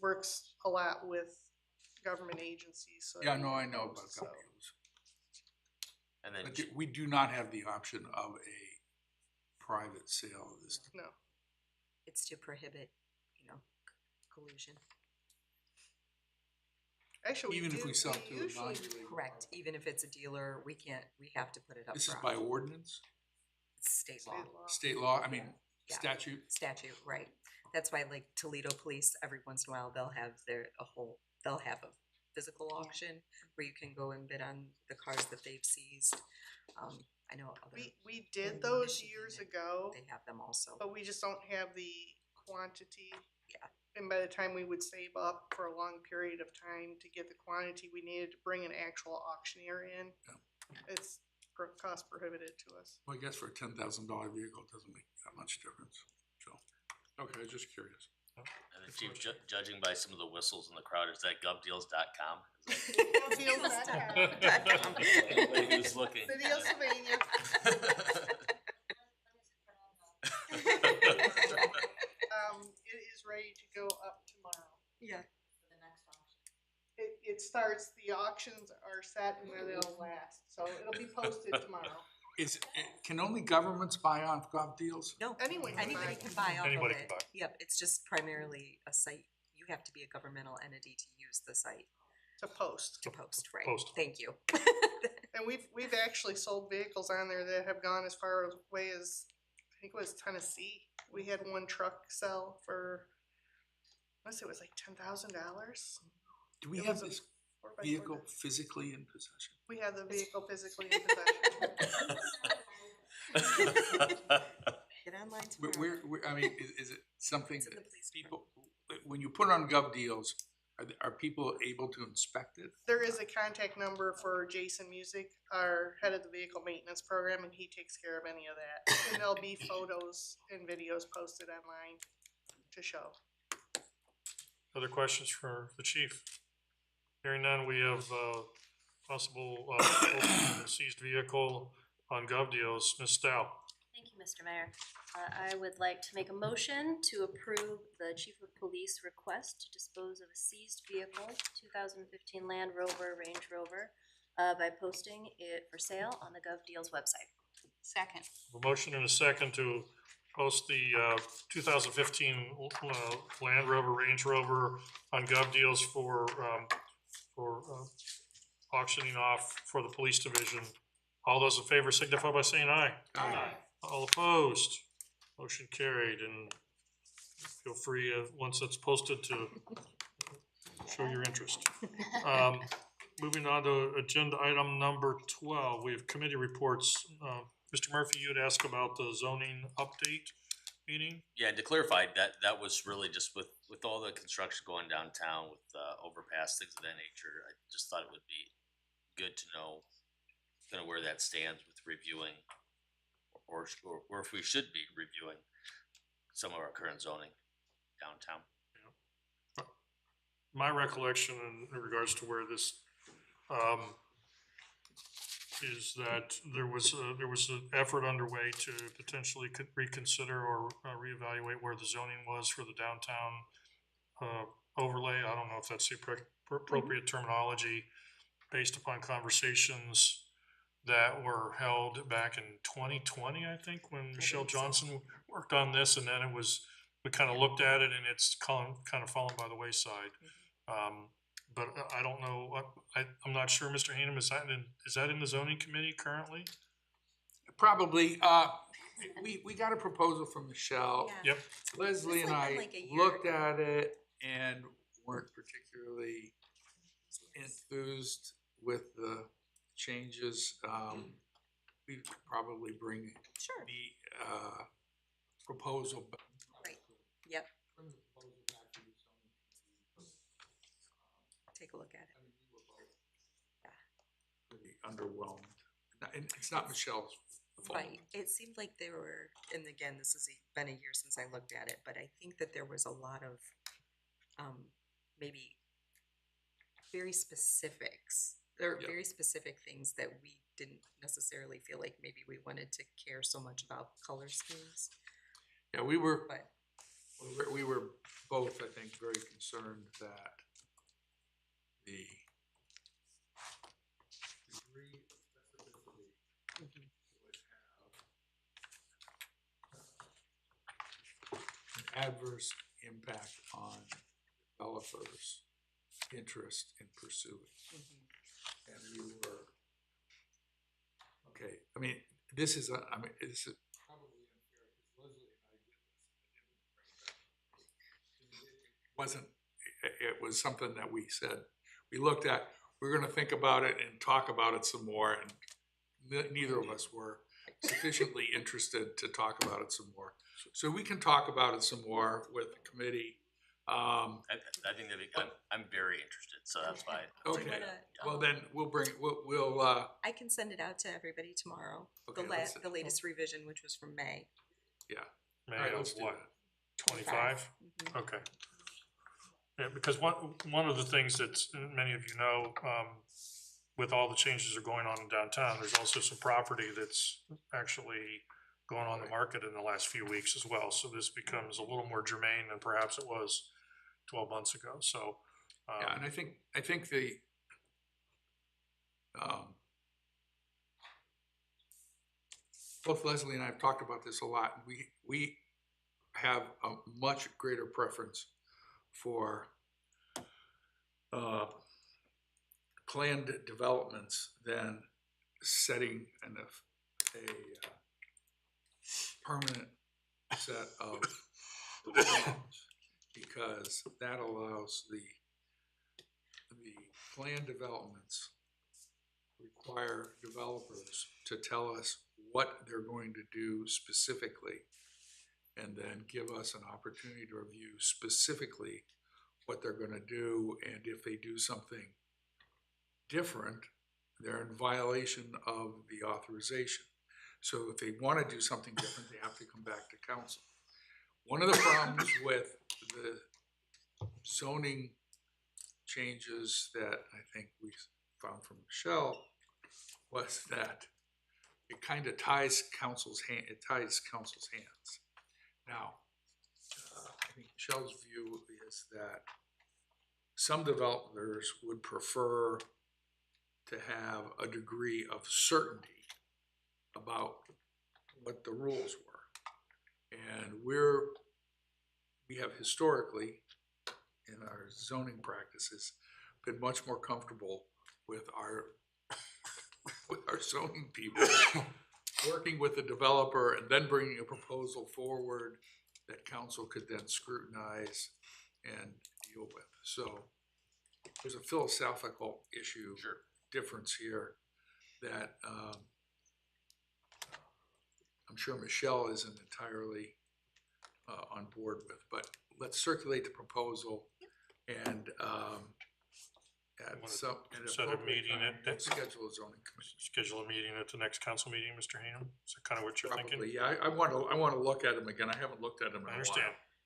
works a lot with government agencies, so. Yeah, no, I know about So- GovDeals. And then, But we do not have the option of a private sale of this. No, It's to prohibit, collusion. actually, Even if we sell to a usually, non-related Correct. party. Even if it's a dealer, we have to put it up This is front. by ordinance, It's state law. state law, I mean, Yeah. statute. Statute, right. That's why like Toledo Police, every once in a while, they'll have they'll have a physical auction where you can go and bid on the cars that they've seized. I know other, we did in those Michigan, years ago, they have them also. but we just don't have the quantity. Yeah. And by the time we would save up for a long period of time to get the quantity, we needed to bring an actual auctioneer in. It's cost prohibitive to us. Well, I guess for a $10,000 vehicle, it doesn't make that much difference, so. Okay, I was just curious. and then Chief, judging by some of the whistles in the crowd, is that govdeals.com? GovDeals.com. Anybody who's looking. City of Sylvania. It is ready to go up tomorrow. Yeah. It starts, the auctions are set and where they'll last, so it'll be posted tomorrow. Can only governments buy on GovDeals? No, Anyone can anybody buy. can buy off of Anybody can it. buy. Yep, it's just primarily a site. You have to be a governmental entity to use the site To post. to post, right? Post. Thank you. And we've actually sold vehicles on there that have gone as far away as, I think it was Tennessee. We had one truck sell for Unless it was like $10,000. Do we It have was a this 4x4 vehicle deck. physically in possession? We have the vehicle physically in possession. Get online Where, tomorrow. I mean, is it something It's in that the police people, when you put it on Gov Deals, are people able to inspect it? There is a contact number for Jason Music, our head of the vehicle maintenance program, and he takes care of any of that. And there'll be photos and videos posted online to show. Other questions for the chief? Hearing none, we have possible opening of the seized vehicle on Gov Deals. Ms. Stowe. Thank you, Mr. Mayor. I would like to make a motion to approve the chief of police request to dispose of a seized vehicle, 2015 Land Rover, Range Rover, by posting it for sale on the Gov Deals website. Second. A motion and a second to post the 2015 Land Rover, Range Rover on Gov Deals for auctioning off for the police division. All those in favor signify by saying aye. Aye. All opposed? Motion carried, and feel free, once it's posted, to show your interest. Moving on to agenda item number 12, we have committee reports. Mr. Murphy, you had asked about the zoning update meeting? Yeah, and to clarify, that was really just with all the construction going downtown with overpass, things of that nature. I just thought it would be good to know kind of where that stands with reviewing, or if we should be reviewing some of our current zoning downtown. My recollection in regards to where this is that there was an effort underway to potentially reconsider or reevaluate where the zoning was for the downtown overlay. I don't know if that's the appropriate terminology, based upon conversations that were held back in 2020, I think, when Michelle Johnson worked on this, and then we kind of looked at it, and it's kind of fallen by the wayside. But I don't know, I'm not sure, Mr. Hanem, is that in the zoning committee currently? Probably, we got a proposal from Michelle. Yeah. Yep. Leslie and I like a year looked ago. at it and weren't particularly enthused with the changes. We could probably bring Sure. the proposal back. Right. Yep. Take a look at it. Pretty underwhelmed. And it's not Michelle's fault. Right, it seemed like there were, and again, this has been a year since I looked at it, but I think that there was a lot of, maybe very specifics. There are Yep. very specific things that we didn't necessarily feel like maybe we wanted to care so much about color schemes, Yeah, we were but both, I think, very concerned that the degree of specificity would have an adverse impact on developers' interest in pursuing. And we were, okay, I mean, this is probably unfair, because Leslie and I did this. It was something that we said, we looked at, we're gonna think about it and talk about it some more, and neither of us were sufficiently interested to talk about it some more. So we can talk about it some more with the committee. I think I'm very interested, so that's why. Okay, well then, we'll I can send it out to everybody tomorrow. Okay, The latest revision, which was from May. yeah. May Alright, of let's do what, that. 25? Okay. Yeah, because one of the things that many of you know, with all the changes that are going on in downtown, there's also some property that's actually going on the market in the last few weeks as well. So this becomes a little more germane than perhaps it was 12 months ago, so. Yeah, and I think the, both Leslie and I have talked about this a lot. We have a much greater preference for planned developments than setting a permanent set of developments. because that allows the plan developments require developers to tell us what they're going to do specifically, and then give us an opportunity to review specifically what they're gonna do, and if they do something different, they're in violation of the authorization. So if they wanna do something different, they have to come back to council. One of the problems with the zoning changes that I think we found from Michelle was that it kind of ties council's hands. Now, I think Michelle's view is that some developers would prefer to have a degree of certainty about what the rules were. And we have historically, in our zoning practices, been much more comfortable with our zoning people working with the developer and then bringing a proposal forward that council could then scrutinize and deal with. So there's a philosophical issue, difference here that I'm sure Michelle isn't entirely on board with, but let's circulate the proposal and Set a meeting at schedule a zoning commission. schedule a meeting at the next council meeting, Mr. Hingham? Is that kind of what you're thinking? Probably, yeah, I wanna look at them again, I haven't looked at them in a while. I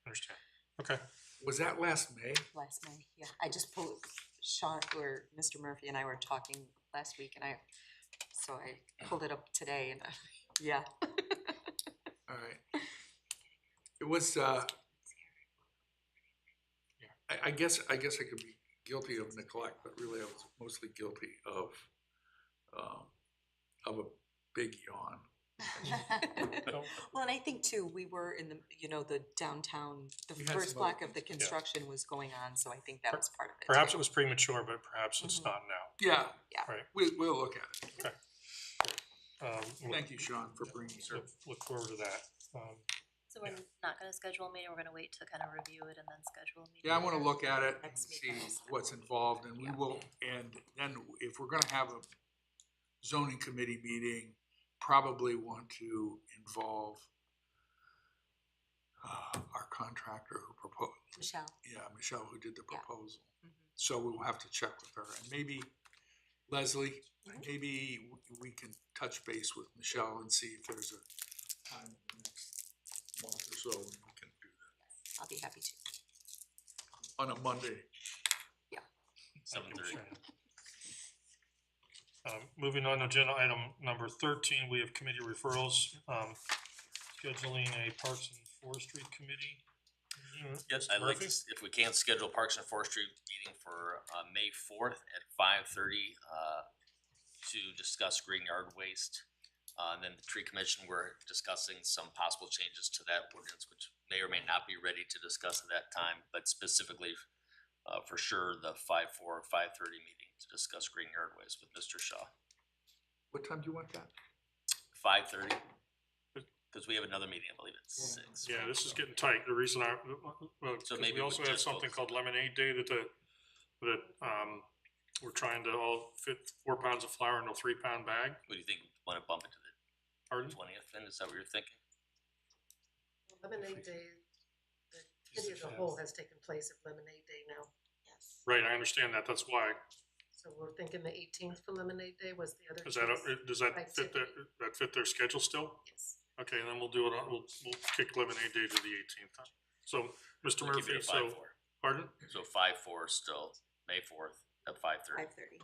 understand. Okay. Was that last May? Last May, yeah. I just pulled, Sean, or Mr. Murphy and I were talking last week, and I pulled it up today, and yeah. All right. It was, I guess I could be guilty of neglect, but really I was mostly guilty of a big yawn. Well, and I think too, we were in the, the downtown, the We had first some block other of the things, construction was going on, so I think that was part of it. Perhaps too. it was premature, but perhaps it's not now. Yeah. Yeah. Right. We'll look at it. Okay. Thank you, Sean, for bringing it. Look forward to that. So we're not gonna schedule a meeting, we're gonna wait to kind of review it and then schedule a meeting? Yeah, I wanna look at it and Next see meeting. what's involved, and we will, and then if we're gonna have a zoning committee meeting, probably want to involve our contractor who proposed, Michelle, who did the Yeah. proposal. Mhm. So we will have to check with her, and maybe Leslie, maybe we can touch base with Michelle and see if there's a time in the next month or so when we can do that. I'll be happy to. On a Monday. 7:30. Moving on to agenda item number 13, we have committee referrals, scheduling a Parks and Forestry Committee. Yes, Mr. I'd like to, Murphy? if we can, schedule Parks and Forestry meeting for May 4th at 5:30 to discuss green yard waste. And then the tree commission, we're discussing some possible changes to that ordinance, which may or may not be ready to discuss at that time, but specifically for sure, the 5:4, 5:30 meeting to discuss green yard waste with Mr. Shaw. What time do you want that? 5:30, because we have another meeting, I believe it's 6. Yeah, this is getting tight. The reason well, So 'cause maybe we also we have just something focus. called Lemonade Day that we're trying to all fit 4 pounds of flour into a 3-pound bag. What do you think, want to bump it to the Pardon? 20th then, is that what you're thinking? Lemonade Day, the committee as a whole has taken place at Lemonade Day now. Yes. Right, I understand that. That's why. So we're thinking the 18th for Lemonade Day was the other. Does that, choice. does that Like fit their schedule still? Yes. Okay, then we'll do it on, we'll kick Lemonade Day to the 18th. So, Mr. We'll keep it Murphy, at so, 5:4. pardon? So 5:4 still, May 4th at 5:30. 5:30.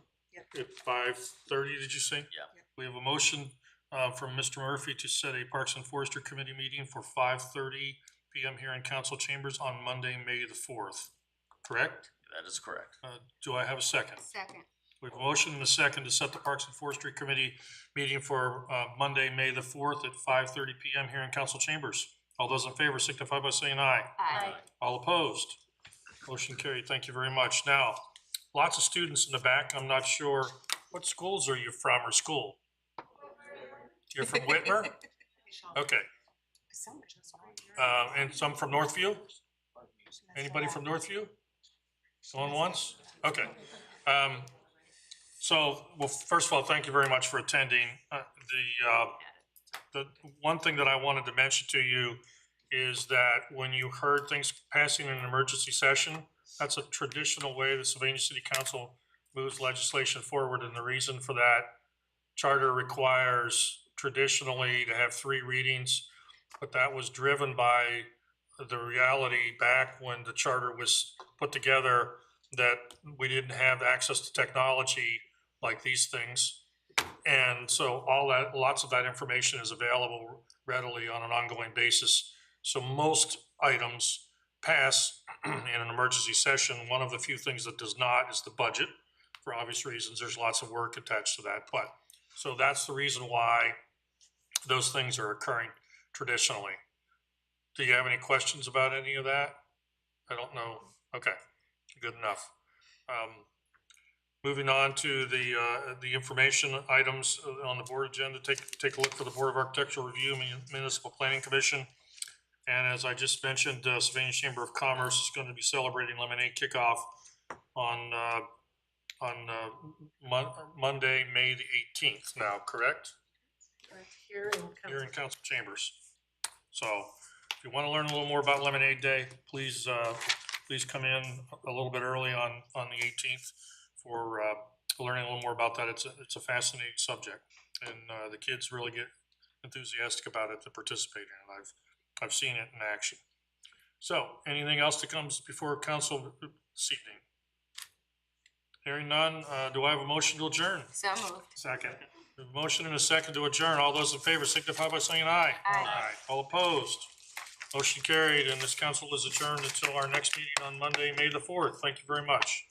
At 5:30, did you say? Yeah. We have a motion from Mr. Murphy to set a Parks and Forestry Committee meeting for 5:30 PM here in council chambers on Monday, May the 4th, correct? That is correct. Do I have a second? Second. We have a motion and a second to set the Parks and Forestry Committee meeting for Monday, May the 4th at 5:30 PM here in council chambers. All those in favor signify by saying aye. Aye. All opposed? Motion carried. Thank you very much. Now, lots of students in the back. I'm not sure, what schools are you from or school? You're from Whitmer? Okay. And some from Northview? Anybody from Northview? Going once? Okay. So, well, first of all, thank you very much for attending. The one thing that I wanted to mention to you is that when you heard things passing in an emergency session, that's a traditional way the Sylvania City Council moves legislation forward, and the reason for that, charter requires traditionally to have 3 readings, but that was driven by the reality back when the charter was put together that we didn't have access to technology like these things. And so lots of that information is available readily on an ongoing basis. So most items pass in an emergency session. One of the few things that does not is the budget. For obvious reasons, there's lots of work attached to that. But so that's the reason why those things are occurring traditionally. Do you have any questions about any of that? I don't know. Okay, good enough. Moving on to the information items on the board agenda, take a look for the Board of Architectural Review, Municipal Planning Commission. And as I just mentioned, Sylvania Chamber of Commerce is going to be celebrating Lemonade Kickoff on Monday, May the 18th now, correct? Here in council chambers. So if you want to learn a little more about Lemonade Day, please come in a little bit early on the 18th for learning a little more about that. It's a fascinating subject, and the kids really get enthusiastic about it to participate in it. I've seen it in action. So anything else that comes before council this evening? Hearing none, do I have a motion to adjourn? So moved. Second. A motion and a second to adjourn. All those in favor signify by saying aye. Aye. All opposed? Motion carried, and this council is adjourned until our next meeting on Monday, May the 4th. Thank you very much.